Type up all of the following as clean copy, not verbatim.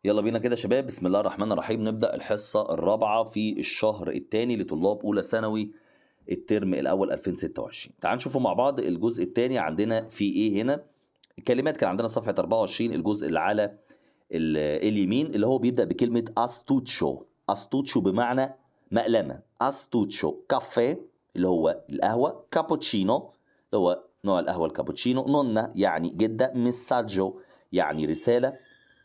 يلا بينا كده يا شباب، بسم الله الرحمن الرحيم. نبدأ الحصة الرابعة في الشهر الثاني لطلاب أولى ثانوي الترم الأول 2026. تعال نشوفوا مع بعض الجزء الثاني عندنا في إيه هنا. الكلمات كان عندنا صفحة 24 الجزء اللي على اليمين اللي هو بيبدأ بكلمة أستوتشو. أستوتشو بمعنى مقلمة. أستوتشو كافيه اللي هو القهوة، كابوتشينو اللي هو نوع القهوة الكابوتشينو، نونا يعني جدة، ميساجو يعني رسالة،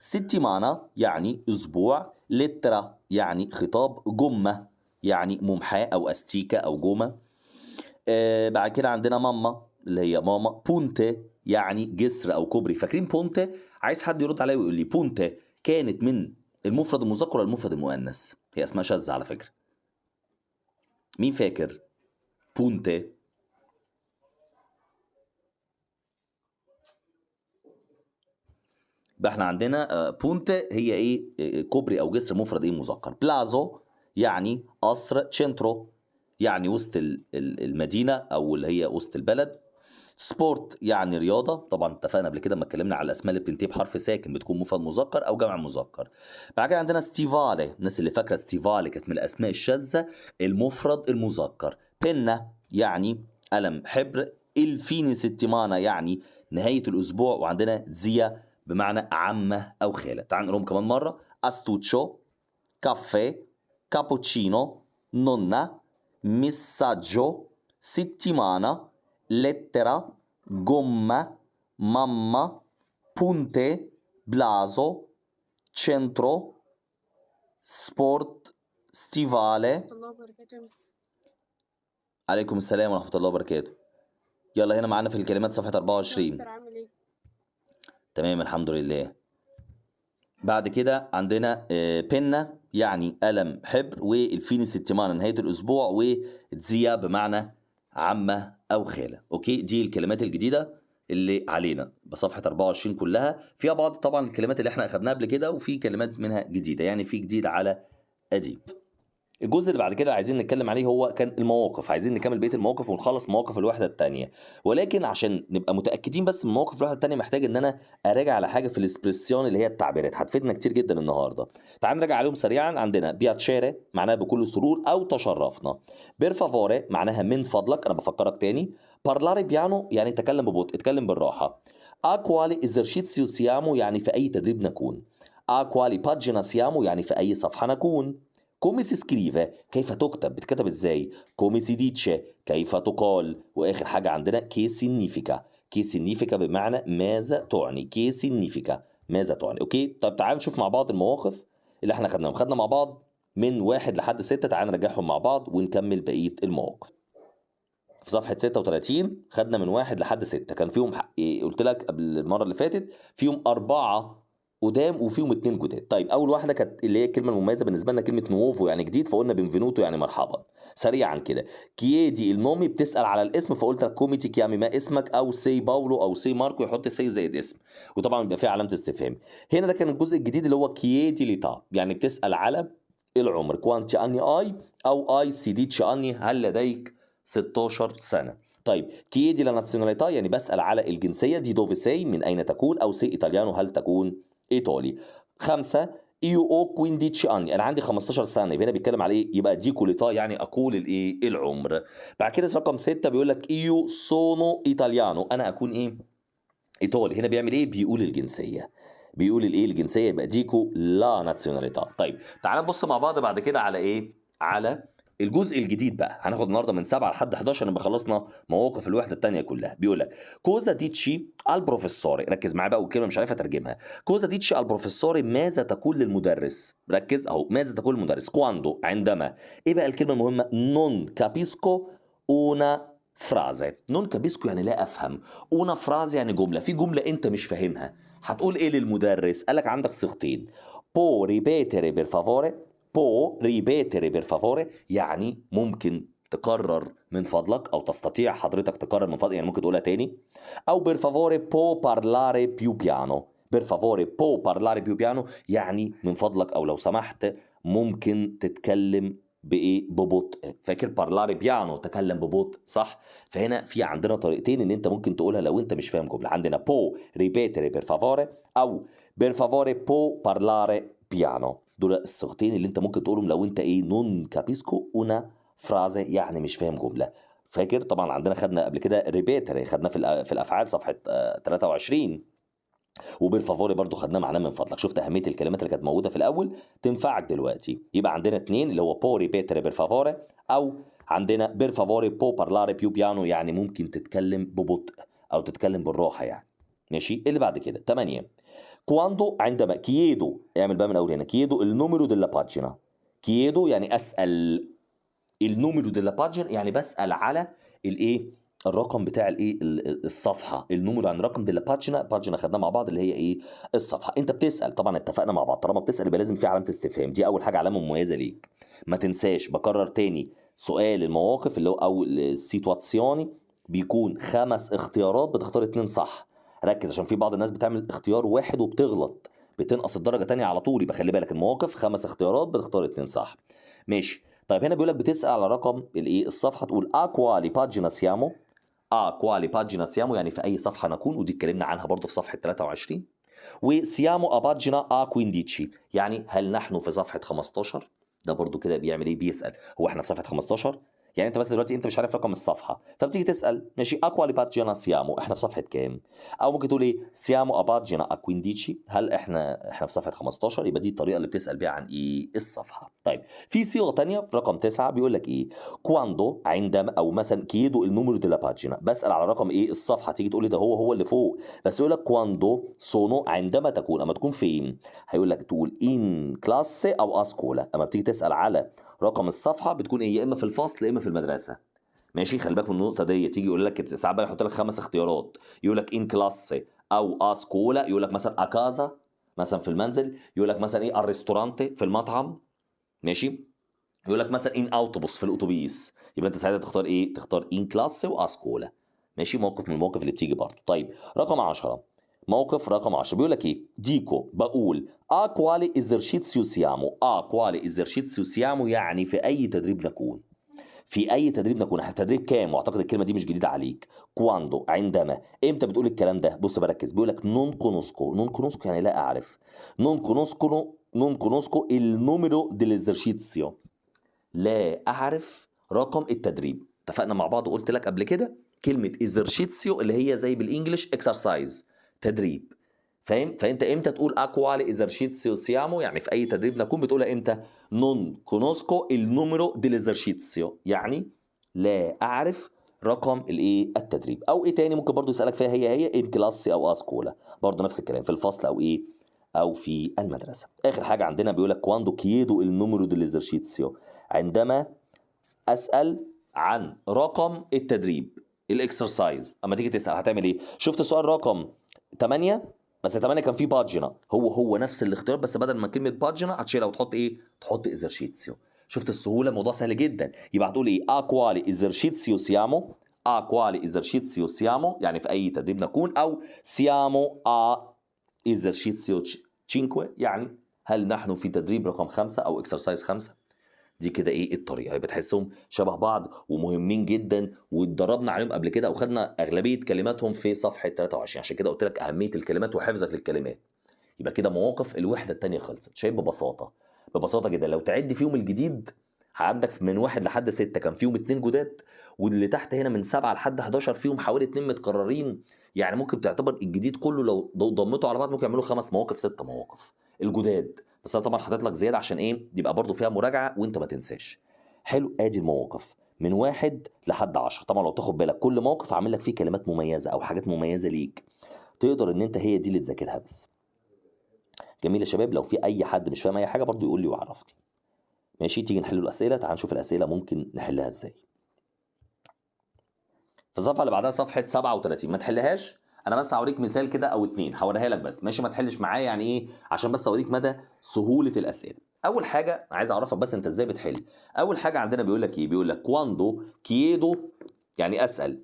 ستيمانا يعني أسبوع، لترا يعني خطاب، جمة يعني ممحاة أو أستيكة أو جمة. بعد كده عندنا ماما اللي هي ماما، بونتي يعني جسر أو كوبري. فاكرين بونتي؟ عايز حد يرد عليا ويقول لي بونتي كانت من المفرد المذكر ولا المفرد المؤنث؟ هي اسمها شاذة على فكرة. مين فاكر؟ بونتي يبقى احنا عندنا بونت هي ايه؟ كوبري او جسر مفرد ايه مذكر. بلازو يعني قصر، تشنترو يعني وسط المدينه او اللي هي وسط البلد. سبورت يعني رياضه، طبعا اتفقنا قبل كده لما اتكلمنا على الاسماء اللي بتنتهي بحرف ساكن بتكون مفرد مذكر او جمع مذكر. بعد كده عندنا ستيفالي، الناس اللي فاكره ستيفالي كانت من الاسماء الشاذه، المفرد المذكر. بينا يعني قلم حبر. الفيني ستيمانا يعني نهايه الاسبوع. وعندنا زيا بمعنى عمه او خاله. تعال نقولهم كمان مره: استوتشو، كافيه، كابوتشينو، نونا، ميساجو، settimana, lettera, gomma, mamma, punte, blaso, centro, sport, stivale. الله وبركاته يا مستر. عليكم السلام ورحمة الله وبركاته. يلا هنا معانا في الكلمات صفحة يا 24. مستر عامل ايه؟ تمام الحمد لله. بعد كده عندنا بينا يعني قلم حبر، والفين ستيمانا نهاية الأسبوع، وتزيا بمعنى عمة أو خالة. أوكي، دي الكلمات الجديدة اللي علينا بصفحة 24 كلها. فيها بعض طبعا الكلمات اللي احنا أخدناها قبل كده، وفي كلمات منها جديدة، يعني في جديد على أديب. الجزء اللي بعد كده عايزين نتكلم عليه هو كان المواقف. عايزين نكمل بقيه المواقف ونخلص مواقف الوحده الثانيه، ولكن عشان نبقى متاكدين بس من مواقف الوحده الثانيه محتاج ان انا اراجع على حاجه في الاسبريسيون اللي هي التعبيرات. هتفيدنا كتير جدا النهارده. تعال نراجع عليهم سريعا. عندنا بياتشيري معناها بكل سرور او تشرفنا. بيرفافوري معناها من فضلك، انا بفكرك تاني. بارلاري بيانو يعني تكلم ببطء، اتكلم بالراحه. اكوالي ايزرشيتسيو سيامو يعني في اي تدريب نكون. اكوالي باجينا سيامو يعني في اي صفحه نكون. كومي سي سكريفا كيف تكتب، بتكتب ازاي. كومي سي ديتشي كيف تقال. واخر حاجه عندنا كي سينيفيكا. كي سينيفيكا بمعنى ماذا تعني. كي سينيفيكا ماذا تعني. اوكي، طب تعال نشوف مع بعض المواقف اللي احنا خدناهم. خدنا مع بعض من 1 لحد 6. تعال نرجعهم مع بعض ونكمل بقيه المواقف. في صفحة 36 خدنا من 1 لحد 6. كان فيهم قلت لك قبل المرة اللي فاتت فيهم 4 قدام وفيهم 2 جداد. طيب أول واحدة كانت اللي هي الكلمة المميزة بالنسبة لنا كلمة نووفو يعني جديد، فقلنا بنفينوتو يعني مرحبا. سريعا كده: كييدي النومي بتسأل على الاسم، فقلت لك كوميتي كيامي ما اسمك، أو سي باولو أو سي ماركو، يحط سي زائد اسم، وطبعا بيبقى فيه علامة استفهام. هنا ده كان الجزء الجديد اللي هو كييدي ليتا يعني بتسأل على العمر. كوانتي أني أي أو أي سيديتشي أني هل لديك 16 سنة. طيب كيدي لا نازيوناليتà يعني بسأل على الجنسية. دي دوفي سي من أين تكون، أو سي إيطاليانو هل تكون إيطالي. 5 إيو أو كوينديتشي أني أنا عندي 15 سنة. يبقى هنا بيتكلم على إيه؟ يبقى دي كوليتا يعني أقول الإيه؟ العمر. بعد كده رقم 6 بيقول لك إيو سونو إيطاليانو أنا أكون إيه؟ إيطالي. هنا بيعمل إيه؟ بيقول الجنسية. بيقول الإيه؟ الجنسية. يبقى ديكو لا نازيوناليتà. طيب تعال نبص مع بعض بعد كده على إيه؟ على الجزء الجديد بقى. هناخد النهارده من 7 لحد 11 نبقى خلصنا مواقف الوحده الثانيه كلها. بيقول لك كوزا ديتشي البروفيسوري، ركز معايا بقى والكلمه مش عارف اترجمها. كوزا ديتشي البروفيسوري ماذا تقول للمدرس. ركز اهو، ماذا تقول للمدرس. كواندو عندما. ايه بقى الكلمه المهمه؟ نون كابيسكو اونا فرازي. نون كابيسكو يعني لا افهم. اونا فرازي يعني جمله، في جمله انت مش فاهمها. هتقول ايه للمدرس؟ قالك عندك صيغتين: بو ريبيتري بير فافوري. بو ريبيتري بير فافوري يعني ممكن تكرر من فضلك، او تستطيع حضرتك تكرر من فضلك، يعني ممكن تقولها تاني. او بير فافوري بو بارلاري بيو بيانو. بير فافوري بو بارلاري بيو بيانو يعني من فضلك او لو سمحت ممكن تتكلم بايه؟ ببطء. فاكر بارلاري بيانو تكلم ببطء، صح؟ فهنا في عندنا طريقتين ان انت ممكن تقولها لو انت مش فاهم جمله. عندنا بو ريبيتري بير فافوري، او per favore può parlare piano. دول الصيغتين اللي انت ممكن تقولهم لو انت ايه non capisco una frase، يعني مش فاهم جملة. فاكر طبعا عندنا خدنا قبل كده ريبيتر، خدناه في الافعال صفحة 23. وبير فافوري برضو خدناه معناه من فضلك. شفت اهميه الكلمات اللي كانت موجوده في الاول تنفعك دلوقتي. يبقى عندنا اتنين اللي هو بو ريبيتر بير فافوري، او عندنا بير فافوري بو بارلاري بيو بيانو، يعني ممكن تتكلم ببطء او تتكلم بالراحه يعني. ماشي. اللي بعد كده 8 كواندو، عندما كييدو، اعمل بقى من اول هنا كييدو النوميرو ديلا باجينا. كييدو يعني اسال، النوميرو ديلا باجينا يعني بسال على الايه، الرقم بتاع الايه الصفحه. النوميرو عن رقم ديلا باجينا، باجينا خدناها مع بعض اللي هي ايه، الصفحه. انت بتسال طبعا، اتفقنا مع بعض طالما بتسال يبقى لازم في علامه استفهام، دي اول حاجه علامه مميزه ليك. ما تنساش، بكرر تاني، سؤال المواقف اللي هو او السيتواتسيوني بيكون 5 اختيارات، بتختار 2 صح. ركز عشان في بعض الناس بتعمل اختيار واحد وبتغلط، بتنقص الدرجه تانية على طول. يبقى خلي بالك، المواقف 5 اختيارات بتختار 2 صح. ماشي. طيب هنا بيقول لك بتسال على رقم الايه الصفحه، تقول ا كوالي باجينا سيامو. كوالي باجينا سيامو يعني في اي صفحه نكون، ودي اتكلمنا عنها برضو في صفحه 23. وسيامو ا باجينا ا كوينديتشي يعني هل نحن في صفحه 15. ده برضو كده بيعمل ايه، بيسال هو احنا في صفحه 15. يعني انت بس دلوقتي انت مش عارف رقم الصفحه، فبتيجي تسال ماشي اكوالي باجينا سيامو، احنا في صفحه كام. او ممكن تقول ايه سيامو ا باجينا ا كوينديتشي، هل احنا في صفحه 15. يبقى دي الطريقه اللي بتسال بيها عن ايه الصفحه. طيب في صيغه تانية في رقم 9 بيقول لك ايه كواندو، عندما، او مثلا كيدو النوميرو دي لا باجينا، بسال على رقم ايه الصفحه. تيجي تقول لي ده هو اللي فوق، بس يقول لك كواندو سونو عندما تكون، اما تكون فين. هيقول لك تقول ان كلاس او اسكولا. اما بتيجي تسال على رقم الصفحه بتكون ايه، يا اما في الفصل يا اما في المدرسه. ماشي. خلي بالك من النقطه دي. تيجي يقول لك ساعات بقى يحط لك 5 اختيارات، يقول لك ان كلاس او اسكولا، يقول لك مثلا اكازا مثلا في المنزل، يقول لك مثلا ايه الريستورانتي في المطعم. ماشي. يقول لك مثلا ان اوتوبوس في الاتوبيس. يبقى انت ساعتها تختار ايه، تختار ان كلاس واسكولا. ماشي. موقف من المواقف اللي بتيجي برضه. طيب رقم 10، موقف رقم 10 بيقول لك ايه ديكو، بقول كوالي ايزرشيتسيو سيامو. كوالي ايزرشيتسيو سيامو يعني في اي تدريب نكون. في اي تدريب نكون، احنا تدريب كام، واعتقد الكلمه دي مش جديده عليك. كواندو عندما، امتى بتقول الكلام ده. بص بركز، بيقول لك نون كونوسكو. نون كونوسكو يعني لا اعرف. نون كونوسكو النوميرو ديليزرشيتسيو، لا اعرف رقم التدريب. اتفقنا مع بعض وقلت لك قبل كده كلمه ايزرشيتسيو اللي هي زي بالانجلش اكسرسايز، تدريب. فاهم. فانت امتى تقول اكوالي ايزرشيتسيو سيامو يعني في اي تدريب نكون، بتقولها امتى نون كونوسكو النوميرو ديليزرشيتسيو يعني لا اعرف رقم الايه التدريب. او ايه تاني ممكن برضو يسالك فيها، هي ان كلاسي او اسكولا، برضو نفس الكلام في الفصل او ايه او في المدرسه. اخر حاجه عندنا بيقول لك كواندو كيدو النوميرو ديليزرشيتسيو، عندما اسال عن رقم التدريب الاكسرسايز. اما تيجي تسال هتعمل ايه. شفت السؤال رقم 8، بس 8 كان فيه باجينا، هو نفس الاختيار، بس بدل ما كلمه باجينا هتشيلها وتحط ايه، تحط ايزرشيتسيو. شفت السهوله، الموضوع سهل جدا. يبقى هتقول ايه كوالي ايزرشيتسيو سيامو. كوالي ايزرشيتسيو سيامو يعني في اي تدريب نكون، او سيامو ايزرشيتسيو تشينكوي يعني هل نحن في تدريب رقم 5 او اكسرسايز 5. دي كده ايه الطريقه. يبقى تحسهم شبه بعض ومهمين جدا، واتدربنا عليهم قبل كده، او خدنا اغلبيه كلماتهم في صفحه 23. عشان كده قلت لك اهميه الكلمات وحفظك للكلمات. يبقى كده مواقف الوحده الثانيه خلصت. شايف ببساطه، ببساطه جدا. لو تعد فيهم الجديد عندك من 1 لحد 6 كان فيهم 2 جداد، واللي تحت هنا من 7 لحد 11 فيهم حوالي 2 متكررين. يعني ممكن تعتبر الجديد كله لو ضمته على بعض ممكن يعملوا 5 مواقف 6 مواقف الجداد. بس انا طبعا حاطط لك زياده عشان ايه، يبقى برضو فيها مراجعه وانت ما تنساش. حلو. ادي المواقف من 1 لحد 10. طبعا لو تاخد بالك كل موقف عامل لك فيه كلمات مميزه او حاجات مميزه ليك، تقدر ان انت هي دي اللي تذاكرها بس. جميل يا شباب. لو في اي حد مش فاهم اي حاجه برضو يقول لي وعرفني. ماشي. تيجي نحل الاسئله. تعال نشوف الاسئله ممكن نحلها ازاي. في الصفحه اللي بعدها صفحه 37 ما تحلهاش، انا بس هوريك مثال كده او اتنين هوريها لك بس. ماشي. ما تحلش معايا يعني ايه، عشان بس اوريك مدى سهوله الاسئله. اول حاجه عايز اعرفك بس انت ازاي بتحل. اول حاجه عندنا بيقول لك ايه، بيقول لك كواندو كيدو يعني اسال،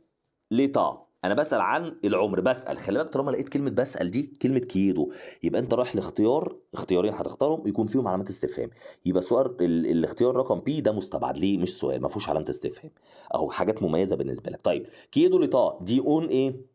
ليتا انا بسال عن العمر. بسال، خلي بالك طالما لقيت كلمه بسال دي كلمه كيدو، يبقى انت رايح لاختيار، اختيارين هتختارهم يكون فيهم علامه استفهام. يبقى سؤال الاختيار رقم بي ده مستبعد ليه، مش سؤال ما فيهوش علامه استفهام، اهو حاجات مميزه بالنسبه لك. طيب كيدو ليتا دي اون ايه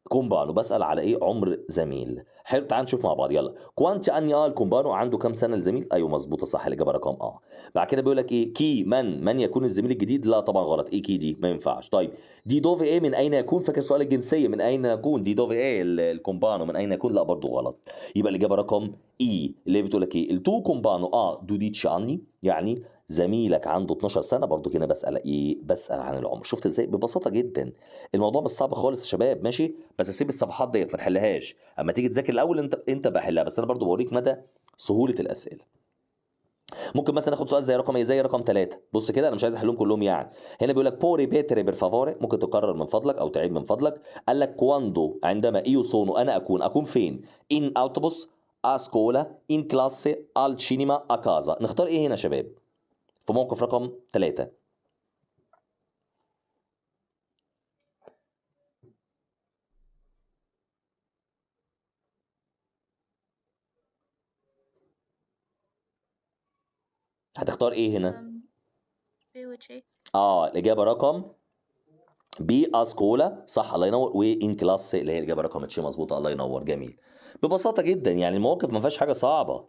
كومبانو، بسال على ايه عمر زميل. حلو، تعال نشوف مع بعض يلا. كوانتي اني الكومبانو عنده كام سنه الزميل؟ ايوه مظبوطه صح، الاجابه رقم بعد كده بيقول لك ايه، كي من يكون الزميل الجديد؟ لا طبعا غلط، ايه كي دي ما ينفعش. طيب دي دوفي ايه من اين يكون؟ فاكر سؤال الجنسيه من اين يكون؟ دي دوفي ايه الكومبانو من اين يكون؟ لا برضو غلط. يبقى الاجابه رقم اي اللي هي بتقول لك ايه، التو كومبانو دو ديتشي عني، يعني زميلك عنده 12 سنه. برضو هنا بسال ايه؟ بسال عن العمر. شفت ازاي ببساطه جدا؟ الموضوع مش صعب خالص يا شباب، ماشي؟ بس اسيب الصفحات ديت ما تحلهاش، اما تيجي تذاكر الاول انت بحلها، بس انا برضو بوريك مدى سهوله الاسئله. ممكن مثلا ناخد سؤال زي رقم ايه، زي رقم 3. بص كده، انا مش عايز احلهم كلهم يعني. هنا بيقول لك بوري بيتري بيرفافوري، ممكن تكرر من فضلك او تعيد من فضلك. قال لك كواندو عندما ايو سونو انا اكون فين؟ ان اوتوبوس، اسكولا، ان كلاسي، al cinema، اكازا. نختار ايه هنا يا شباب في موقف رقم 3؟ هتختار ايه هنا؟ بي وتشي. الاجابه رقم بي، اسكولا صح الله ينور، وان كلاس اللي هي الاجابه رقم اتش مظبوطه الله ينور. جميل، ببساطه جدا يعني المواقف ما فيهاش حاجه صعبه.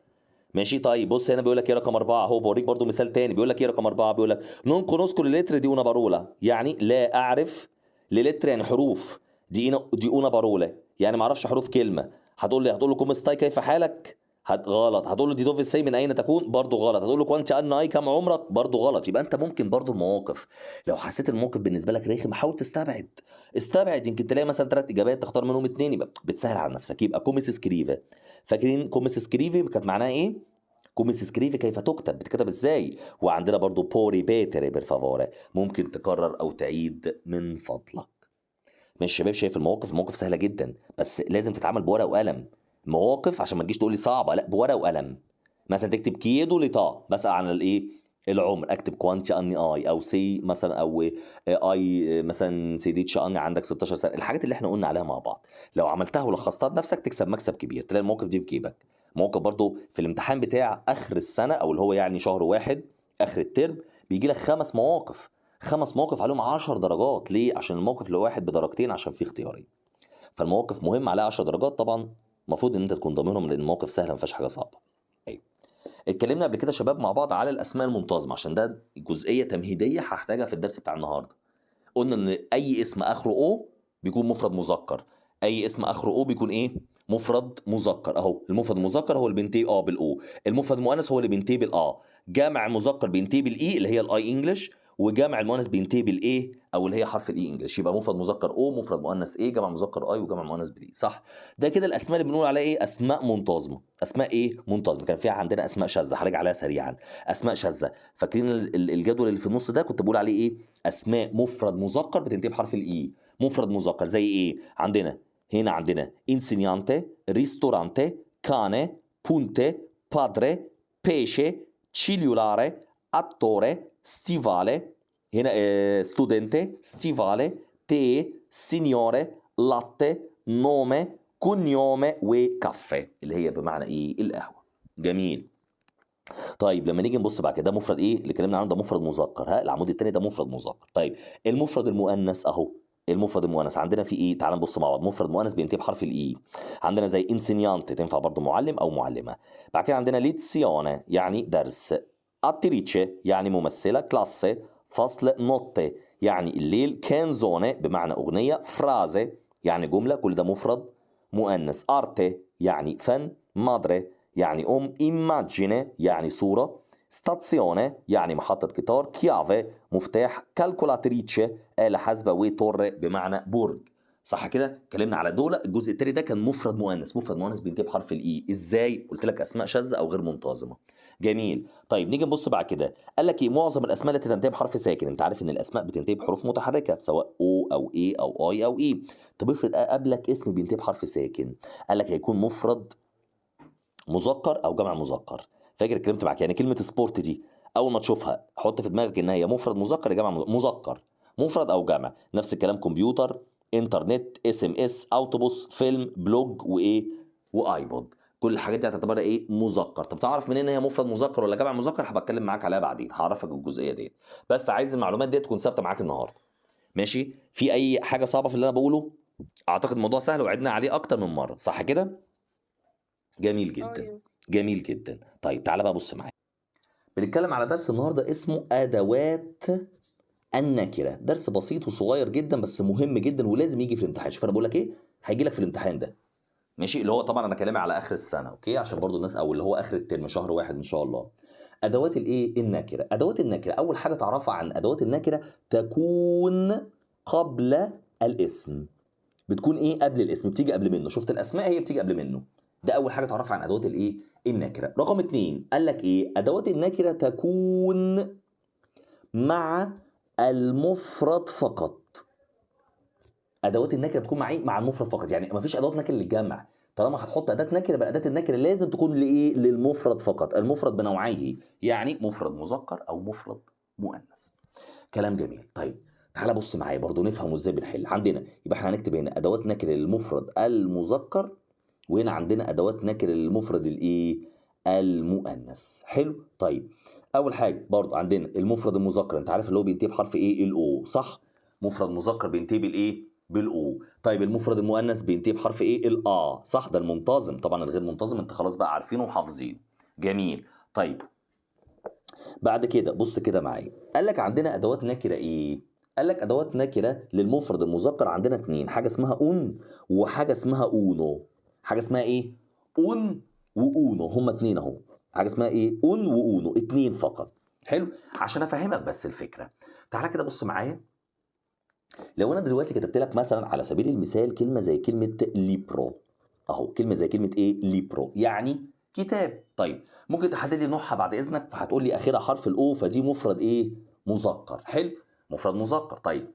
ماشي طيب بص هنا بيقول لك ايه رقم 4 اهو، بوريك برضو مثال تاني. بيقول لك ايه رقم 4؟ بيقول لك نون كونوسكو للتر دي اونا بارولا، يعني لا اعرف. للتر يعني حروف، دي اونا بارولا يعني ما اعرفش حروف كلمه. هتقول له كوم ستاي كيف حالك؟ غلط. هتقول له دي دوفي سي من اين تكون؟ برضو غلط. هتقول له كوانتي ان اي كم عمرك؟ برضو غلط. يبقى انت ممكن برضو المواقف لو حسيت الموقف بالنسبه لك رخم حاول تستبعد. استبعد، يمكن تلاقي مثلا 3 اجابات تختار منهم 2، يبقى بتسهل على نفسك. يبقى كوميس سكريفا، فاكرين كوميس سكريفي كانت معناها ايه؟ كوميس سكريفي كيف تكتب، بتكتب ازاي. وعندنا برضو بوري بيتري بيرفافوري، ممكن تكرر او تعيد من فضلك. ماشي شباب، شايف المواقف سهله جدا، بس لازم تتعامل بورقه وقلم. مواقف عشان ما تجيش تقول لي صعبه، لا بورقه وقلم. مثلا تكتب كيدو لتا بسأل عن الايه، العمر، اكتب كوانتي اني اي، او سي مثلا، او اي مثلا سيديتش اني عندك 16 سنه. الحاجات اللي احنا قلنا عليها مع بعض لو عملتها ولخصتها لنفسك تكسب مكسب كبير، تلاقي المواقف دي في جيبك. موقف برضو في الامتحان بتاع اخر السنه، او اللي هو يعني شهر واحد اخر الترم، بيجي لك 5 مواقف. 5 مواقف عليهم 10 درجات. ليه؟ عشان الموقف الواحد بدرجتين عشان فيه اختيارين. فالمواقف مهم عليها 10 درجات طبعا. المفروض ان انت تكون ضامنهم لان المواقف سهله ما فيهاش حاجه صعبه. ايوه. اتكلمنا قبل كده يا شباب مع بعض على الاسماء المنتظمه، عشان ده جزئيه تمهيديه هحتاجها في الدرس بتاع النهارده. قلنا ان اي اسم اخره او بيكون مفرد مذكر. اي اسم اخره او بيكون ايه؟ مفرد مذكر. اهو المفرد المذكر هو اللي بينتهي بالاو، المفرد المؤنث هو اللي بينتهي جمع مذكر بينتهي بالاي اللي هي الاي انجلش، وجمع المؤنث بينتهي بالايه او اللي هي حرف الاي انجلش. يبقى مفرد مذكر او، مفرد مؤنث ايه، جمع مذكر اي، وجمع مؤنث بالاي. صح؟ ده كده الاسماء اللي بنقول عليها ايه؟ اسماء منتظمه. اسماء ايه؟ منتظمه. كان فيها عندنا اسماء شاذه، هرجع عليها سريعا. اسماء شاذه، فاكرين الجدول اللي في النص ده كنت بقول عليه ايه؟ اسماء مفرد مذكر بتنتهي بحرف الاي. مفرد مذكر زي ايه؟ هنا عندنا insegnante، ristorante، cane، punte، padre، pesce، cellulare، attore، stivale. هنا studente، stivale، te، signore، latte، nome، cognome، وكافيه اللي هي بمعنى ايه؟ القهوه. جميل. طيب لما نيجي نبص بعد كده، ده مفرد ايه اللي اتكلمنا عنه؟ ده مفرد مذكر. العمود الثاني ده مفرد مذكر. طيب المفرد المؤنث اهو. المفرد المؤنث عندنا في ايه؟ تعال نبص مع بعض. مفرد مؤنث بينتهي بحرف الاي. عندنا زي انسينيانت، تنفع برضو معلم او معلمه. بعد كده عندنا ليتسيونه يعني درس، اتريتشي يعني ممثله، كلاسي فصل، نوتي يعني الليل، كانزونه بمعنى اغنيه، فرازي يعني جمله. كل ده مفرد مؤنث. ارتي يعني فن، مادري يعني immagine يعني صورة، ستاسيونه يعني محطة قطار، chiave مفتاح، calcolatrice آلة حاسبة، وتور بمعنى برج. صح كده؟ اتكلمنا على دول. الجزء التاني ده كان مفرد مؤنث. مفرد مؤنث بينتهي بحرف الاي. ازاي؟ قلت لك اسماء شاذة او غير منتظمة. جميل. طيب نيجي نبص بعد كده. قال لك ايه؟ معظم الاسماء التي تنتهي بحرف ساكن. انت عارف ان الاسماء بتنتهي بحروف متحركة سواء او او اي او اي او اي. طب افرض قابلك اسم بينتهي بحرف ساكن، قال لك هيكون مفرد مذكر او جمع مذكر. فاكر اتكلمت معاك يعني كلمه سبورت دي اول ما تشوفها حط في دماغك ان هي مفرد مذكر يا جمع مذكر، مفرد او جمع. نفس الكلام كمبيوتر، انترنت، اس ام اس، اوتوبوس، فيلم، بلوج، وايه، وايبود. كل الحاجات دي هتعتبر ايه؟ مذكر. طب تعرف منين هي مفرد مذكر ولا جمع مذكر؟ هبقى اتكلم معاك عليها بعدين، هعرفك الجزئيه دي. بس عايز المعلومات دي تكون ثابته معاك النهارده. ماشي؟ في اي حاجه صعبه في اللي انا بقوله؟ اعتقد الموضوع سهل وعدنا عليه اكتر من مره، صح كده؟ جميل جدا. يا مستر. جميل جدا. طيب تعالى بقى بص معايا، بنتكلم على درس النهارده اسمه ادوات النكره. درس بسيط وصغير جدا بس مهم جدا ولازم يجي في الامتحان. شوف انا بقول لك ايه، هيجي لك في الامتحان ده. ماشي، اللي هو طبعا انا كلامي على اخر السنه، اوكي، عشان برضو الناس، او اللي هو اخر الترم، شهر واحد ان شاء الله. ادوات الايه؟ النكره. ادوات النكره، اول حاجه تعرفها عن ادوات النكره، تكون قبل الاسم. بتكون ايه؟ قبل الاسم، بتيجي قبل منه. شفت الاسماء هي بتيجي قبل منه. ده اول حاجه تعرفها عن ادوات الايه؟ النكره. رقم 2 قال لك ايه؟ ادوات النكره تكون مع المفرد فقط. ادوات النكره بتكون مع ايه؟ مع المفرد فقط. يعني ما فيش ادوات نكره للجمع. طالما هتحط اداه نكره يبقى اداه النكره لازم تكون لايه؟ للمفرد فقط. المفرد بنوعيه، يعني مفرد مذكر او مفرد مؤنث. كلام جميل. طيب تعالى بص معايا برضو نفهم ازاي بنحل. عندنا يبقى احنا هنكتب هنا ادوات نكره للمفرد المذكر، وهنا عندنا ادوات نكره للمفرد الايه؟ المؤنث. حلو. طيب اول حاجه برضو عندنا المفرد المذكر، انت عارف اللي هو بينتهي بحرف ايه؟ الاو، صح؟ مفرد مذكر بينتهي بالايه؟ بالاو. طيب المفرد المؤنث بينتهي بحرف ايه؟ الا، صح؟ ده المنتظم. طبعا الغير منتظم انت خلاص بقى عارفينه وحافظينه. جميل. طيب بعد كده بص كده معايا، قال لك عندنا ادوات نكره ايه؟ قال لك ادوات نكره للمفرد المذكر عندنا اتنين، حاجه اسمها اون وحاجه اسمها اونو. حاجه اسمها ايه؟ اون واونو، هما اتنين اهو. حاجه اسمها ايه؟ اون واونو، اتنين فقط. حلو. عشان افهمك بس الفكره، تعالى كده بص معايا. لو انا دلوقتي كتبت لك مثلا على سبيل المثال كلمه زي كلمه ليبرو، اهو كلمه زي كلمه ايه؟ ليبرو، يعني كتاب. طيب ممكن تحدد لي نوعها بعد اذنك؟ فهتقول لي اخرها حرف الاو، فدي مفرد ايه؟ مذكر. حلو، مفرد مذكر. طيب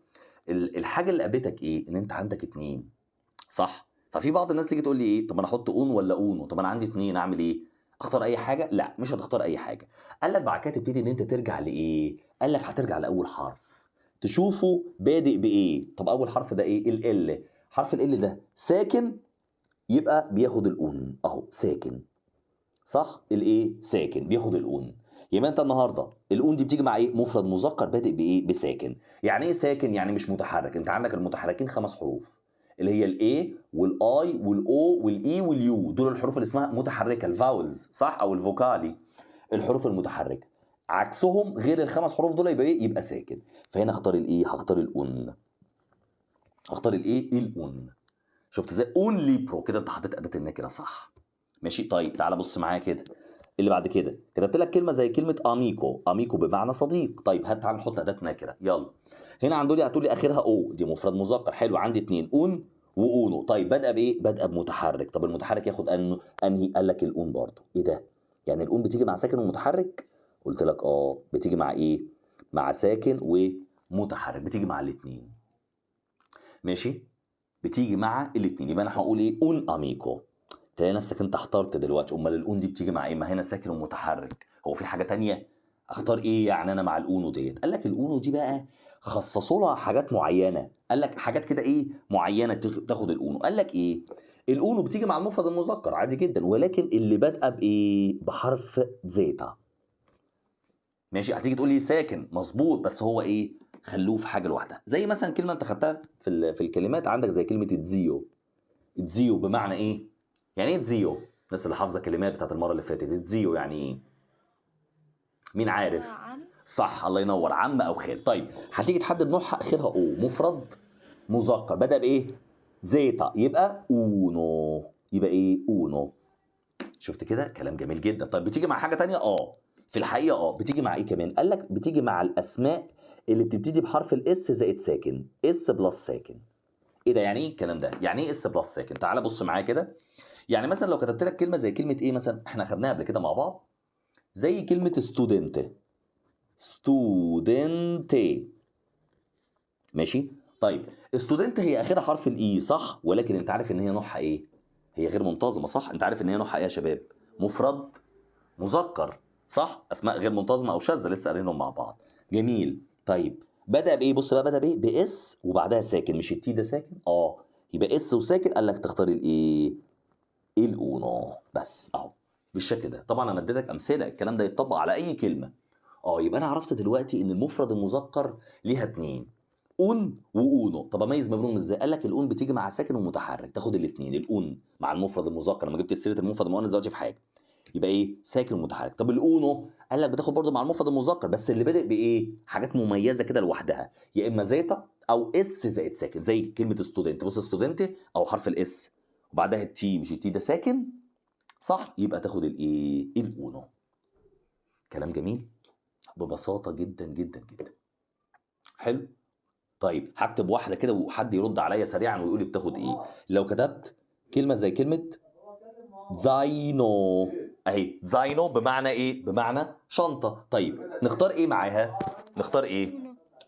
الحاجه اللي قابلتك ايه؟ ان انت عندك اتنين، صح؟ ففي بعض الناس تيجي تقول لي ايه؟ طب انا احط اون ولا اونو؟ طب انا عندي اتنين، اعمل ايه؟ اختار اي حاجه؟ لا، مش هتختار اي حاجه. قال لك بعد كده تبتدي ان انت ترجع لايه؟ قال لك هترجع لاول حرف، تشوفه بادئ بايه. طب اول حرف ده ايه؟ ال. حرف ال ده ساكن، يبقى بياخد الاون، اهو ساكن، صح؟ الايه؟ ساكن بياخد الاون. يبقى انت النهارده الاون دي بتيجي مع ايه؟ مفرد مذكر بادئ بايه؟ بساكن. يعني ايه ساكن؟ يعني مش متحرك. انت عندك المتحركين 5 حروف، اللي هي الاي والاي والاو والاي واليو، دول الحروف اللي اسمها متحركه، الفاولز، صح؟ او الفوكالي، الحروف المتحركه. عكسهم غير ال5 حروف دول يبقى ايه؟ يبقى ساكن. فهنا اختار الايه؟ هختار الاون. هختار الايه؟ الاون. شفت ازاي؟ اون ليبرو، كده انت حطيت اداه النكره، صح؟ ماشي. طيب تعالى بص معايا كده، اللي بعد كده كتبت لك كلمه زي كلمه اميكو. اميكو بمعنى صديق. طيب هات تعالى نحط اداه نكره، يلا. هنا عندي هتقول لي اخرها او، دي مفرد مذكر. حلو، عندي اتنين، اون واونو. طيب بادئه بايه؟ بادئه بمتحرك. طب المتحرك ياخد انهي؟ قال لك الاون برضه. ايه ده؟ يعني الاون بتيجي مع ساكن ومتحرك؟ قلت لك اه، بتيجي مع ايه؟ مع ساكن ومتحرك، بتيجي مع الاثنين. ماشي، بتيجي مع الاثنين. يبقى انا هقول ايه؟ اون اميكو. تلاقي نفسك انت احترت دلوقتي، امال الاون دي بتيجي مع ايه؟ ما هنا ساكن ومتحرك، هو في حاجه تانية؟ اختار ايه يعني انا مع الاونو ديت؟ قال لك الاونو دي بقى خصصوا لها حاجات معينه. قال لك حاجات كده ايه معينه تاخد الاونو. قال لك ايه؟ الاونو بتيجي مع المفرد المذكر عادي جدا، ولكن اللي بادئه بايه؟ بحرف زيتا. ماشي، هتيجي تقول لي ساكن، مظبوط، بس هو ايه؟ خلوه في حاجه لوحدها. زي مثلا كلمه انت خدتها في الكلمات عندك زي كلمه تزيو. تزيو بمعنى ايه؟ يعني ايه تزيو؟ الناس اللي حافظه الكلمات بتاعت المره اللي فاتت، تزيو يعني ايه؟ مين عارف؟ عم. صح، الله ينور، عم او خال. طيب هتيجي تحدد نوعها، اخرها او، مفرد مذكر بدأ بايه؟ زيتا، يبقى اونو. يبقى ايه؟ اونو. شفت كده؟ كلام جميل جدا. طيب بتيجي مع حاجه تانية؟ اه، في الحقيقه اه بتيجي مع ايه كمان؟ قال لك بتيجي مع الاسماء اللي بتبتدي بحرف الاس زائد ساكن، اس بلس ساكن. ايه ده؟ يعني ايه الكلام ده؟ يعني ايه اس بلس ساكن؟ تعال بص معايا كده. يعني مثلا لو كتبت لك كلمه زي كلمه ايه مثلا، احنا خدناها قبل كده مع بعض، زي كلمه ستودنت. ستودنتي. ماشي. طيب ستودنت هي اخرها حرف الاي، صح؟ ولكن انت عارف ان هي نوعها ايه؟ هي غير منتظمه، صح؟ انت عارف ان هي نوعها ايه يا شباب؟ مفرد مذكر، صح؟ اسماء غير منتظمه او شاذه، لسه قارينهم مع بعض. جميل. طيب بدأ بايه؟ بص بقى، بدأ بايه؟ باس وبعدها ساكن. مش التي ده ساكن؟ اه، يبقى اس وساكن. قال لك تختار الايه؟ الاونو. بس اهو بالشكل ده. طبعا انا اديتك امثله، الكلام ده يتطبق على اي كلمه. اه، يبقى انا عرفت دلوقتي ان المفرد المذكر ليها اتنين، اون واونو. طب اميز ما بينهم ازاي؟ قال لك الاون بتيجي مع ساكن ومتحرك، تاخد الاثنين، الاون مع المفرد المذكر، لما جبت سيره المفرد المؤنث دلوقتي في حاجه يبقى ايه؟ ساكن ومتحرك. طب الاونو قال لك بتاخد برضه مع المفرد المذكر، بس اللي بادئ بايه؟ حاجات مميزه كده لوحدها، يا اما زيتا او اس زائد ساكن، زي كلمه ستودنت. بص ستودنت او حرف الاس وبعدها التي، مش التي ده ساكن صح؟ يبقى تاخد الايه؟ الاونو. كلام جميل ببساطه جدا جدا جدا. حلو. طيب هكتب واحده كده وحد يرد عليا سريعا ويقول لي بتاخد ايه. لو كتبت كلمه زي كلمه زاينو اهي، زاينو بمعنى ايه؟ بمعنى شنطه. طيب نختار ايه معاها؟ نختار ايه؟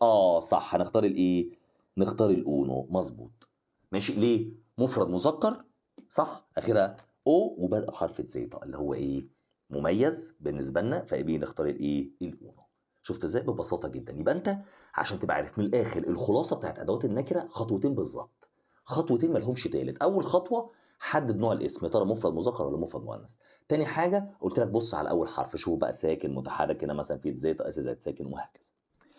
أونو. صح، هنختار الايه؟ نختار الاونو. مظبوط. ماشي. ليه؟ مفرد مذكر صح، اخرها او وبادئه بحرف الزيطه اللي هو ايه؟ مميز بالنسبه لنا، فايه نختار الايه؟ الاونو. شفت ازاي؟ ببساطه جدا. يبقى انت عشان تبقى عارف من الاخر الخلاصه بتاعت ادوات النكره خطوتين بالظبط، خطوتين مالهمش تالت. اول خطوه حدد نوع الاسم، يا ترى مفرد مذكر ولا مفرد مؤنث. تاني حاجه قلت لك بص على اول حرف، شوف بقى ساكن متحرك، هنا مثلا في زيت اس زائد ساكن وهكذا.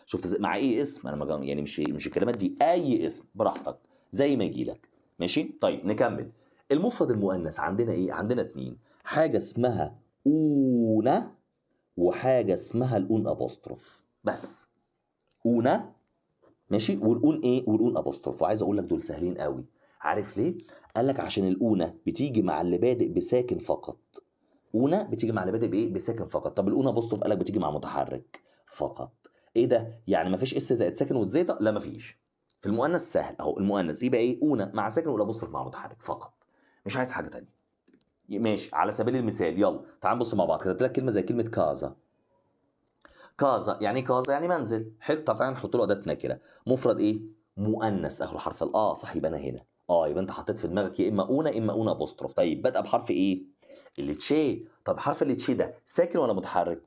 شفت ازاي؟ مع اي اسم، انا يعني مش الكلمات دي، اي اسم براحتك زي ما يجي لك. ماشي. طيب نكمل. المفرد المؤنث عندنا ايه؟ عندنا اتنين، حاجه اسمها اونا وحاجه اسمها الاون ابوستروف. بس اونا ماشي، والاون ايه؟ والاون ابوستروف. وعايز اقول لك دول سهلين قوي. عارف ليه؟ قال لك عشان الاونه بتيجي مع اللي بادئ بساكن فقط. اونا بتيجي مع اللي بادئ بايه؟ بساكن فقط. طب الاون ابوستروف قال لك بتيجي مع متحرك فقط. ايه ده؟ يعني ما فيش اس زائد ساكن وتزيطه؟ لا ما فيش. في المؤنث سهل اهو، المؤنث يبقى ايه؟ اونا مع ساكن والابوستروف مع متحرك فقط، مش عايز حاجه ثانيه. ماشي. على سبيل المثال يلا تعال نبص مع بعض. كتبت لك كلمه زي كلمه كازا. كازا يعني ايه؟ كازا يعني منزل. حلو. طب تعالى نحط له اداه نكره. مفرد ايه؟ مؤنث اخره حرف صح. يبقى انا هنا يبقى انت حطيت في دماغك يا اما اونا اما اونا ابوستروف. طيب بادئه بحرف ايه؟ اللي. طب حرف اللي ده ساكن ولا متحرك؟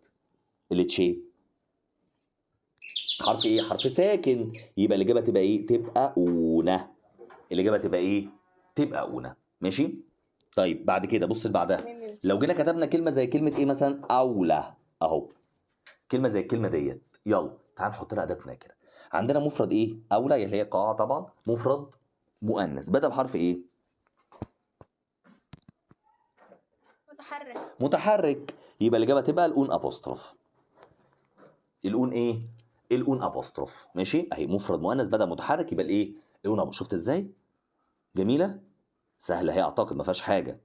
اللي حرف ايه؟ حرف ساكن. يبقى الاجابه تبقى ايه؟ تبقى اونا. الاجابه تبقى ايه؟ تبقى اونا. ماشي. طيب بعد كده بص اللي بعدها. تمام يا لو جينا كتبنا كلمه زي كلمه ايه مثلا؟ اولى اهو. كلمه زي الكلمه ديت، يلا تعال نحط لها اداه نكره. عندنا مفرد ايه؟ اولى اللي هي قاعه طبعا، مفرد مؤنث بدا بحرف ايه؟ متحرك. متحرك. يبقى الاجابه تبقى الاون ابوستروف. الاون ايه؟ الاون ابوستروف. ماشي اهي، مفرد مؤنث بدا متحرك يبقى الايه؟ الاون ابوستروف. شفت ازاي؟ جميله سهله هي، اعتقد ما فيهاش حاجه.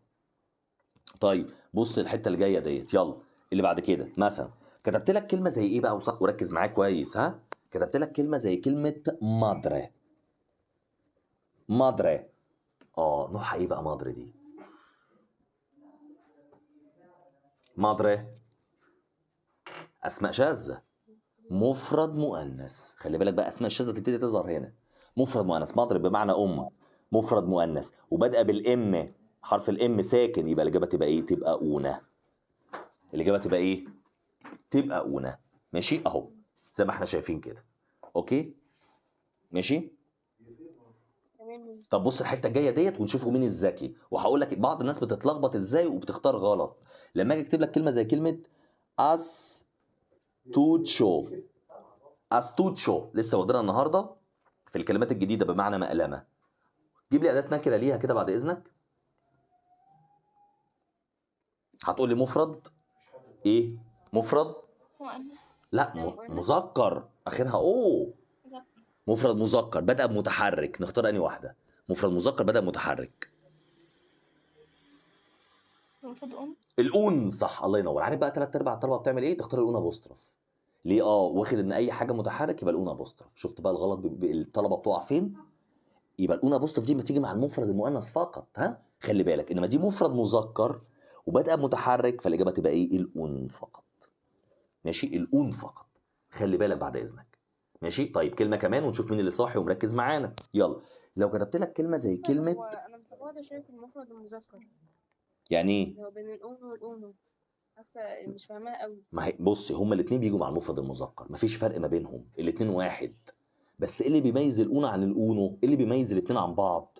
طيب بص الحته اللي جايه ديت، يلا اللي بعد كده. مثلا كتبت لك كلمه زي ايه بقى؟ وركز معايا كويس ها. كتبت لك كلمه زي كلمه مادري. مادري نوعها ايه بقى مادري دي؟ مادري اسماء شاذة، مفرد مؤنث. خلي بالك بقى، اسماء الشاذة تبتدي تظهر هنا. مفرد مؤنث، مادري بمعنى مفرد مؤنث وبادئه بالام، حرف الام ساكن. يبقى الاجابه تبقى ايه؟ تبقى اونا. الاجابه تبقى ايه؟ تبقى اونا. ماشي اهو زي ما احنا شايفين كده. اوكي ماشي. تمام. طب بص الحته الجايه ديت ونشوفوا مين الذكي، وهقول لك بعض الناس بتتلخبط ازاي وبتختار غلط. لما اجي اكتب لك كلمه زي كلمه استوتشو. استوتشو لسه واخدينها النهارده في الكلمات الجديده بمعنى مقلمه. جيب لي اداه نكره ليها كده بعد اذنك. هتقول لي مفرد ايه؟ مفرد مؤنث. لا لا مؤنث. مذكر اخرها مذكر. مفرد مذكر بدأ بمتحرك. نختار انهي واحده؟ مفرد مذكر بدأ بمتحرك. المفروض أم. الاون صح، الله ينور. عارف بقى ثلاث ارباع الطلبه بتعمل ايه؟ تختار الاون ابوستروف. ليه؟ واخد ان اي حاجه متحرك يبقى الاون ابوستروف. شفت بقى الغلط الطلبه بتقع فين؟ يبقى الاون ابوستروف دي بتيجي مع المفرد المؤنث فقط، ها خلي بالك. انما دي مفرد مذكر وبادئه بمتحرك، فالاجابه تبقى ايه؟ الاون فقط. ماشي الاون فقط. خلي بالك بعد اذنك. ماشي. طيب كلمه كمان ونشوف مين اللي صاحي ومركز معانا. يلا لو كتبت لك كلمه زي هو كلمه أنا متلخبطة شايف المفرد المذكر يعني ايه؟ اللي هو بين الأونو والأونو، حاسة مش فاهماها قوي. ما هي بصي هما الاثنين بيجوا مع المفرد المذكر، مفيش فرق ما بينهم، الاثنين واحد. بس ايه اللي بيميز الاون عن الاونو؟ ايه اللي بيميز الاثنين عن بعض؟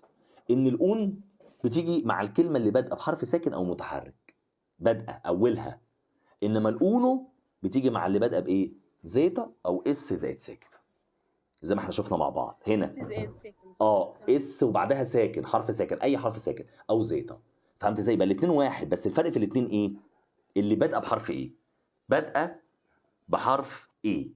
ان الاون بتيجي مع الكلمه اللي بادئه بحرف ساكن او متحرك، بادئه اولها. انما الاونو بتيجي مع اللي بادئه بايه؟ زيتا او اس زائد ساكن. زي ما احنا شفنا مع بعض هنا. اس زائد ساكن. اس وبعدها ساكن، حرف ساكن، اي حرف ساكن او زيتا. فهمت ازاي؟ يبقى الاثنين واحد، بس الفرق في الاثنين ايه؟ اللي بادئه بحرف ايه؟ بادئه بحرف ايه؟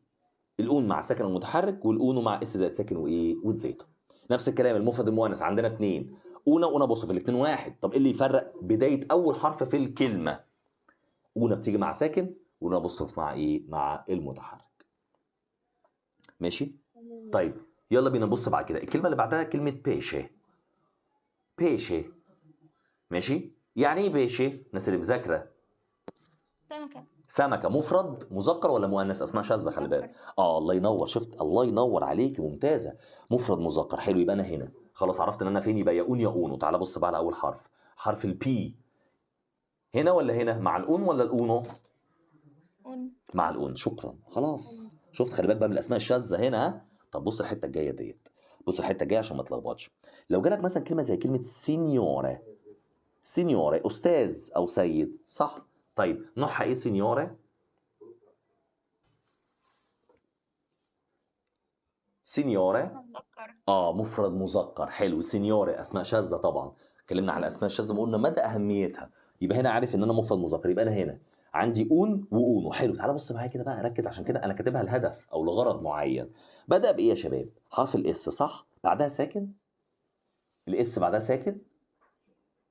الاون مع ساكن المتحرك، والاونو مع اس زائد ساكن وايه وزيتا. نفس الكلام المفرد المؤنث عندنا اثنين، اونا واونا بص في الاثنين واحد. طب ايه اللي يفرق بدايه اول حرف في الكلمه؟ اونا بتيجي مع ساكن، واونا بصرف مع ايه؟ مع المتحرك. ماشي؟ طيب يلا بينا نبص بعد كده الكلمه اللي بعدها كلمه بيشي. بيشي ماشي؟ يعني ايه بيشي؟ الناس اللي مذاكره. سمكة. سمكه مفرد مذكر ولا مؤنث؟ اسماء شاذه خلي بالك. الله ينور، شفت؟ الله ينور عليك، ممتازه. مفرد مذكر، حلو. يبقى انا هنا خلاص عرفت ان انا فين. يبقى ياون ياونو. تعال بص بقى على اول حرف، حرف البي. هنا ولا هنا؟ مع الاون ولا الاونو؟ أون. مع الاون. شكرا، خلاص. شفت؟ خلي بالك بقى من الاسماء الشاذه هنا. ها؟ طب بص الحته الجايه ديت، بص الحته الجايه عشان ما تلخبطش. لو جالك مثلا كلمه زي كلمه سينيورا. سينيورا استاذ او سيد، صح؟ طيب نوعها ايه سينيورا؟ سينيورا مذكر. مفرد مذكر، حلو. سينيورا اسماء شاذه طبعا. اتكلمنا على الاسماء الشاذه وقلنا مدى اهميتها. يبقى هنا عارف ان انا مفرد مذكر. يبقى انا هنا عندي اون واونو. حلو، تعال بص معايا كده بقى، ركز عشان كده انا كاتبها الهدف او لغرض معين. بدا بايه يا شباب؟ حرف الاس، صح؟ بعدها ساكن. الاس بعدها ساكن؟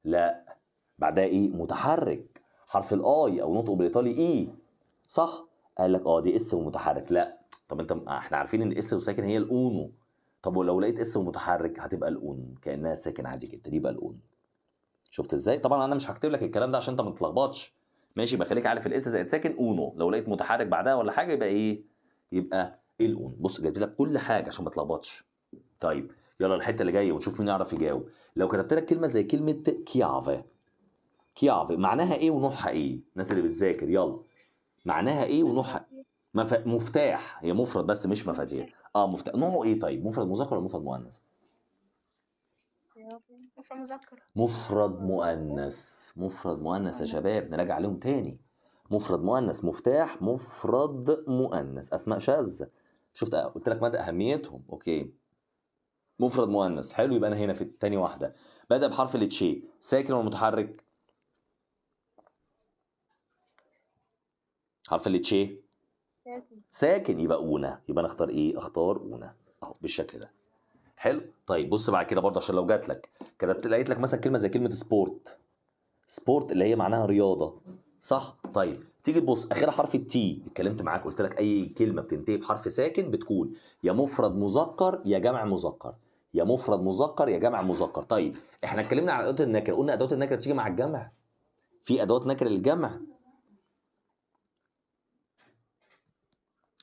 لا، بعدها ايه؟ متحرك. حرف الاي او نطقه بالايطالي اي، صح؟ قال لك دي اس ومتحرك. لا، طب احنا عارفين ان الاس وساكن هي الاونو. طب ولو لقيت اس ومتحرك هتبقى الاون كانها ساكن عادي جدا، يبقى الاون. شفت ازاي؟ طبعا انا مش هكتب لك الكلام ده عشان انت ما تتلخبطش. ماشي؟ يبقى خليك عارف الاس زائد ساكن اونو، لو لقيت متحرك بعدها ولا حاجه يبقى ايه؟ يبقى الاون. بص جبت لك كل حاجه عشان ما تتلخبطش. طيب يلا الحته اللي جايه ونشوف مين يعرف يجاوب. لو كتبت لك كلمه زي كلمه كيافا. كيافا معناها ايه ونوعها ايه؟ الناس اللي بتذاكر يلا، معناها ايه ونوعها؟ مفتاح. هي مفرد بس مش مفاتيح. مفتاح. نوعه ايه طيب؟ مفرد مذكر ولا مفرد مؤنث؟ مفرد مذكر. مفرد مؤنث. مفرد مؤنث يا شباب، نراجع عليهم تاني. مفرد مؤنث، مفتاح، مفرد مؤنث، اسماء شاذة. شفت؟ قلت لك مدى اهميتهم. اوكي، مفرد مؤنث، حلو. يبقى انا هنا في تاني واحده بدأ بحرف التشي، ساكن ولا متحرك؟ حرف التشي ساكن، يبقى اونا. يبقى انا اختار ايه؟ اختار اونا اهو بالشكل ده. حلو. طيب بص بعد كده برضه عشان لو جات لك كتبت لقيت لك مثلا كلمه زي كلمه سبورت. سبورت اللي هي معناها رياضه، صح؟ طيب تيجي تبص اخرها حرف التي. اتكلمت معاك قلت لك اي كلمه بتنتهي بحرف ساكن بتكون يا مفرد مذكر يا جمع مذكر، يا مفرد مذكر يا جمع مذكر. طيب احنا اتكلمنا على ادوات النكره، قلنا ادوات النكره بتيجي مع الجمع. في ادوات نكره للجمع؟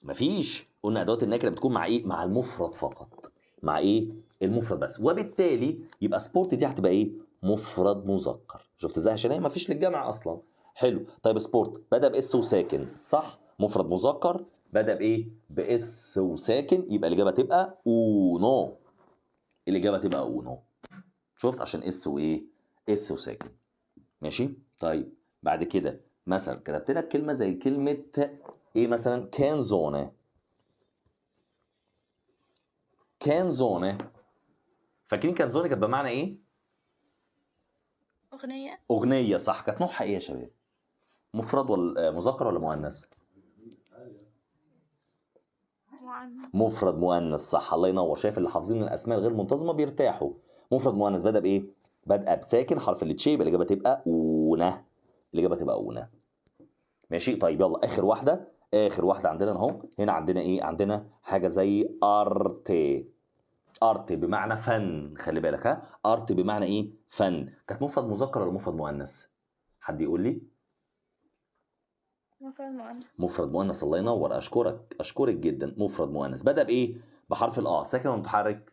مفيش. قلنا ادوات النكره بتكون مع ايه؟ مع المفرد فقط. مع ايه؟ المفرد بس. وبالتالي يبقى سبورت دي هتبقى ايه؟ مفرد مذكر. شفت ازاي؟ عشان هي مفيش للجمع اصلا. حلو. طيب سبورت بدا باس وساكن، صح؟ مفرد مذكر بدا بايه؟ باس وساكن، يبقى الاجابه تبقى اونو. الاجابه تبقى اونو. شفت؟ عشان اس وايه؟ اس وساكن. ماشي؟ طيب بعد كده مثلا كتبت لك كلمه زي كلمه ايه مثلا؟ كانزونه. كانزونه، فاكرين كانزونه كانت بمعنى ايه؟ أغنية. اغنيه، صح. كانت نوعها ايه يا شباب؟ مفرد ولا مذكر ولا مؤنث؟ مؤنث. مفرد مؤنث، صح. الله ينور. شايف اللي حافظين الاسماء الغير منتظمه بيرتاحوا. مفرد مؤنث بدا بايه؟ بدا بساكن حرف التشي، يبقى الاجابه تبقى اونا. الاجابه تبقى اونا. ماشي. طيب يلا اخر واحده. اخر واحده عندنا اهو. هنا عندنا ايه؟ عندنا حاجه زي ارتي. ارت بمعنى فن، خلي بالك. ها، ارت بمعنى ايه؟ فن. كانت مفرد مذكر ولا مفرد مؤنث؟ حد يقول لي. مفرد مؤنث. مفرد مؤنث. الله ينور، اشكرك اشكرك جدا. مفرد مؤنث بدا بايه؟ بحرف ساكن ولا متحرك؟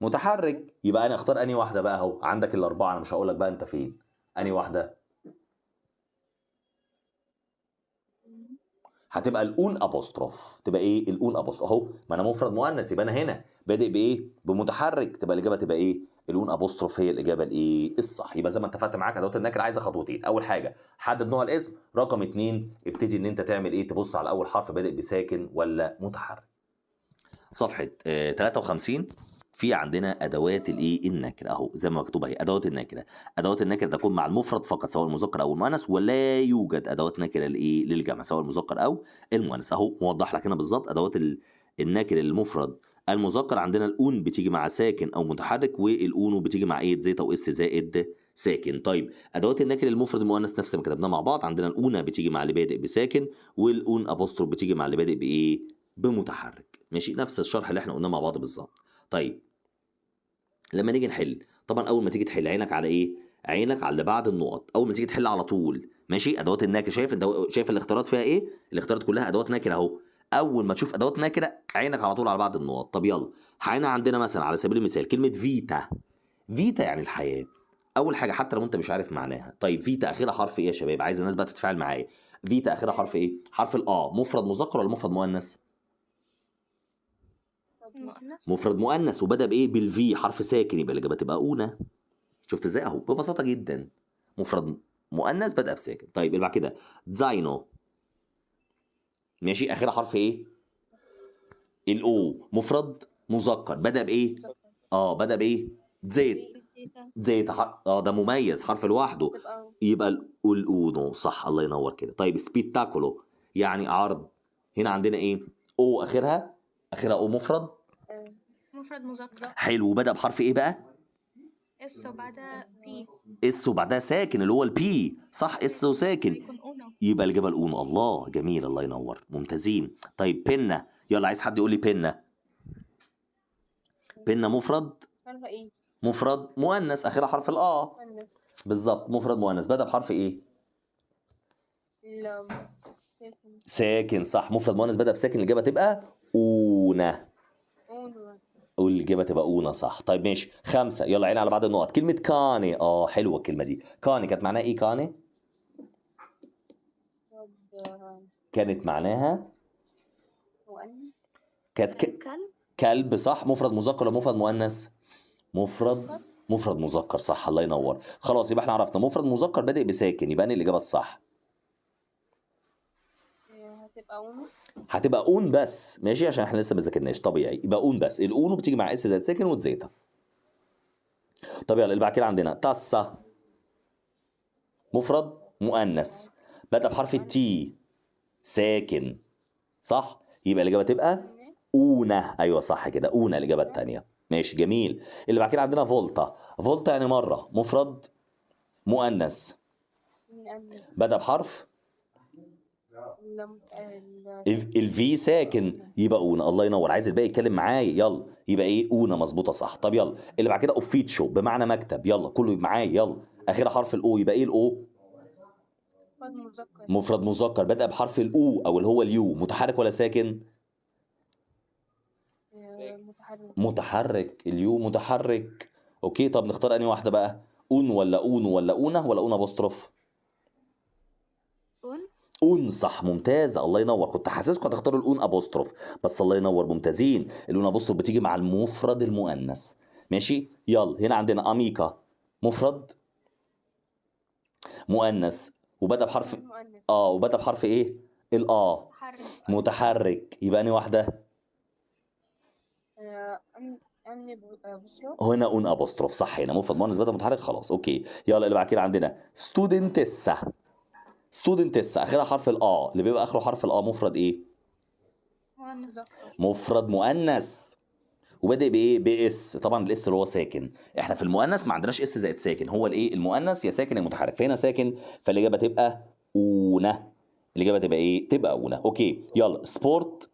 متحرك. يبقى انا اختار انهي واحده بقى؟ اهو عندك الاربعه، انا مش هقول لك بقى انت فين. انهي واحده؟ هتبقى الاون ابوستروف. تبقى ايه الاون ابوستروف اهو، ما انا مفرد مؤنث يبقى انا هنا بادئ بايه بمتحرك، تبقى الاجابه تبقى ايه الاون ابوستروف هي الاجابه الايه الصح. يبقى زي ما اتفقت معاك ادوات النكره عايزه خطوتين، اول حاجه حدد نوع الاسم، رقم 2 ابتدي ان انت تعمل ايه تبص على اول حرف بادئ بساكن ولا متحرك. صفحه 53 في عندنا ادوات الايه النكره اهو زي ما مكتوب اهي. ادوات النكره، ادوات النكره تكون مع المفرد فقط سواء المذكر او المؤنث، ولا يوجد ادوات نكره لايه للجمع سواء المذكر او المؤنث. اهو موضح لك هنا بالظبط ادوات النكره للمفرد المذكر. عندنا الاون بتيجي مع ساكن او متحرك، والاونو بتيجي مع ايه زيتا واس زائد ساكن. طيب ادوات النكره للمفرد المؤنث نفس ما كتبناه مع بعض، عندنا الاونه بتيجي مع اللي بادئ بساكن، والاون ابوستروف بتيجي مع اللي بادئ بايه بمتحرك. ماشي، نفس الشرح اللي احنا قلناه مع بعض بالظبط. طيب لما نيجي نحل، طبعا اول ما تيجي تحل عينك على ايه عينك على اللي بعد النقط. اول ما تيجي تحل على طول ماشي ادوات النكره، شايف الاختيارات فيها ايه؟ الاختيارات كلها ادوات نكره اهو. اول ما تشوف ادوات نكره عينك على طول على بعض النقط. طب يلا هنا عندنا مثلا على سبيل المثال كلمه فيتا. فيتا يعني الحياه. اول حاجه حتى لو انت مش عارف معناها، طيب فيتا اخرها حرف ايه يا شباب؟ عايز الناس بقى تتفاعل معايا. فيتا اخرها حرف ايه؟ حرف مفرد مذكر ولا مفرد مؤنث؟ مؤنث. مفرد مؤنث وبدا بايه بالفي حرف ساكن، يبقى الاجابه تبقى اونا. شفت ازاي اهو ببساطه جدا، مفرد مؤنث بدا بساكن. طيب اللي بعد كده زاينو، ماشي اخرها حرف ايه الاو، مفرد مذكر بدا بايه بدا بايه زيت. زيت ده مميز حرف لوحده، تبقى يبقى الاونو صح. الله ينور كده. طيب سبيتاكولو يعني عرض، هنا عندنا ايه او اخرها او مفرد مفرد مذكر. حلو، بدا بحرف ايه بقى؟ اس وبعدها بي. اس وبعدها ساكن اللي هو البي صح، اس وساكن يكون اونو. يبقى الاجابه الاونو. الله جميل، الله ينور، ممتازين. طيب بينا، يلا عايز حد يقول لي بينا. بينا مفرد عارفة ايه مفرد مؤنث اخرها حرف الاه مؤنث. بالظبط، مفرد مؤنث بدا بحرف ايه ساكن. ساكن صح، مفرد مؤنث بدا بساكن الاجابه تبقى اونا. اونو. والإجابة تبقى أونا صح. طيب ماشي 5، يلا عيني على بعض النقط. كلمة كاني حلوة الكلمة دي. كاني كانت معناها إيه كاني؟ كانت معناها مؤنث. كانت كلب. كلب صح. مفرد مذكر ولا مفرد مؤنث؟ مفرد مذكر صح. الله ينور. خلاص يبقى احنا عرفنا مفرد مذكر بادئ بساكن، يبقى الإجابة الصح هتبقى اونو. هتبقى اون بس ماشي، عشان احنا لسه ما ذاكرناش. طبيعي يبقى اون بس، الاونو بتيجي مع اس زائد ساكن وتزيتها. طب يلا اللي بعد كده عندنا تاسا، مفرد مؤنث بدأ بحرف التي ساكن صح، يبقى الإجابة تبقى أونة. أيوة صح كده، أونة الإجابة الثانية. ماشي جميل. اللي بعد كده عندنا فولتا. فولتا يعني مرة، مفرد مؤنث بدأ بحرف الفي ساكن، يبقى أونة. الله ينور. عايز الباقي يتكلم معايا يلا، يبقى إيه أونة مظبوطة صح. طب يلا اللي بعد كده أوفيتشو بمعنى مكتب، يلا كله معايا يلا. آخرها حرف الأو، يبقى إيه الأو؟ مفرد مذكر بدأ بحرف الأو أو اللي هو اليو، متحرك ولا ساكن؟ متحرك. اليو متحرك. اوكي طب نختار انهي واحده بقى؟ اون ولا اونو ولا اونه ولا اون ابوستروف؟ اون صح ممتازه. الله ينور، كنت حاسسكم هتختاروا الاون ابوستروف بس الله ينور ممتازين. الاون ابوستروف بتيجي مع المفرد المؤنث. ماشي يلا هنا عندنا اميكا، مفرد مؤنث وبدأ بحرف وبدأ بحرف ايه متحرك، يبقى انهي واحده؟ هنا اون ابوستروف صح. هنا مفرد مؤنث بدأ متحرك خلاص. اوكي يلا اللي بعد كده عندنا ستودنتسا. ستودنتسا اخرها حرف اللي بيبقى اخره حرف مفرد ايه؟ مفرد مؤنث وبادئ بايه؟ باس. طبعا الاس اللي هو ساكن، احنا في المؤنث ما عندناش اس زائد ساكن، هو الايه المؤنث يا ساكن يا متحرك، فهنا ساكن فالاجابه تبقى اونه. الاجابه تبقى ايه؟ تبقى اونه. اوكي يلا سبورت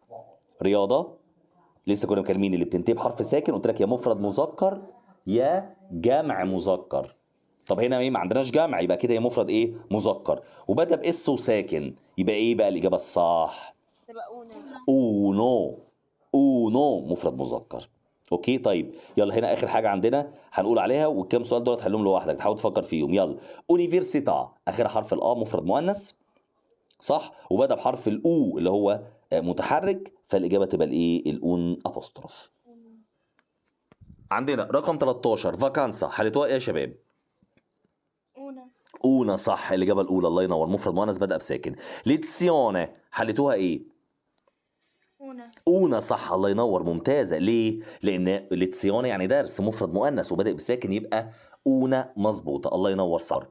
رياضه، لسه كنا مكلمين اللي بتنتهي بحرف ساكن، قلت لك يا مفرد مذكر يا جمع مذكر. طب هنا ايه؟ ما عندناش جمع، يبقى كده يا مفرد ايه؟ مذكر وبدا باس وساكن، يبقى ايه بقى الاجابه الصح؟ تبقى اونو مفرد مذكر. اوكي طيب يلا هنا اخر حاجه عندنا هنقول عليها، والكام سؤال دول هتحلهم لوحدك تحاول تفكر فيهم. يلا اونيفرسيتا اخرها حرف مفرد مؤنث صح، وبدأ بحرف الأو اللي هو متحرك، فالإجابة تبقى الإيه؟ الأون أبوستروف. عندنا رقم 13 فاكانسا، حالتها إيه يا شباب؟ أونا. أونا صح، الإجابة الأولى، الله ينور، مفرد مؤنث بدأ بساكن. ليتسيوني حالتها إيه؟ أونا. أونا صح، الله ينور، ممتازة. ليه؟ لأن ليتسيوني يعني درس، مفرد مؤنث وبدأ بساكن، يبقى أونا مظبوطة، الله ينور، صح.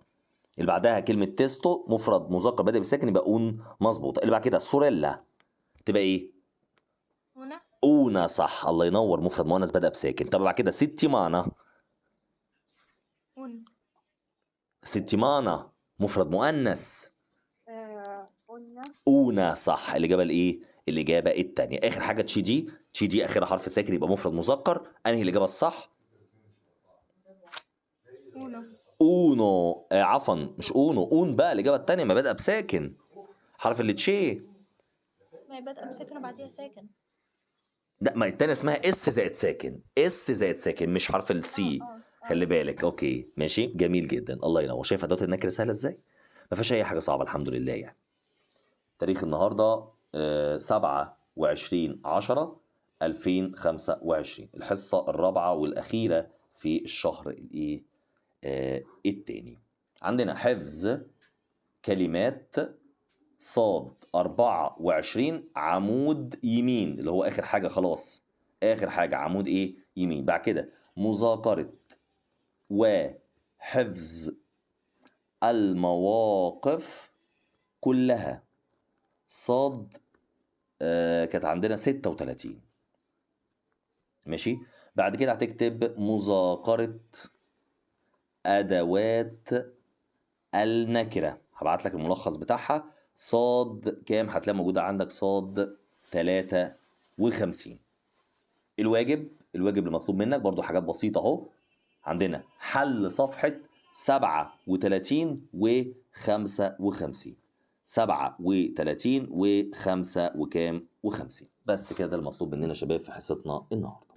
اللي بعدها كلمة تيستو، مفرد مذكر بدأ بساكن، يبقى أون مظبوطة. اللي بعد كده سوريلا تبقى إيه؟ أونا. أونا صح، الله ينور، مفرد مؤنث بدأ بساكن. طب بعد كده ستيمانا. أون. ستيمانا مفرد مؤنث. قلنا أونا صح، الإجابة الإيه؟ الإجابة التانية. آخر حاجة تشيجي، تشيجي آخرها حرف ساكن يبقى مفرد مذكر. أنهي الإجابة الصح؟ أونو. أونو، عفوا مش أونو، أون بقى الإجابة التانية، ما بدأ بساكن، حرف اللي تشي. ما هي بادئة بساكن وبعديها ساكن. لا، ما التانية اسمها اس زائد ساكن، اس زائد ساكن، مش حرف السي. خلي بالك. اوكي ماشي، جميل جدا، الله ينور. شايف ادوات النكره سهله ازاي؟ ما فيهاش اي حاجه صعبه الحمد لله يعني. تاريخ النهارده 27/10/2025، الحصه الرابعه والاخيره في الشهر الايه الثاني. عندنا حفظ كلمات صاد 24 عمود يمين، اللي هو آخر حاجة خلاص، آخر حاجة عمود إيه؟ يمين. بعد كده مذاكرة وحفظ المواقف كلها صاد كانت عندنا 36. ماشي. بعد كده هتكتب مذاكرة أدوات النكرة، هبعت لك الملخص بتاعها. صاد كام؟ هتلاقي موجودة عندك صاد 53. الواجب المطلوب منك برضو حاجات بسيطة اهو. عندنا حل صفحة 37 و55، 37 و5 وكام و50. بس كده المطلوب مننا شباب في حصتنا النهاردة.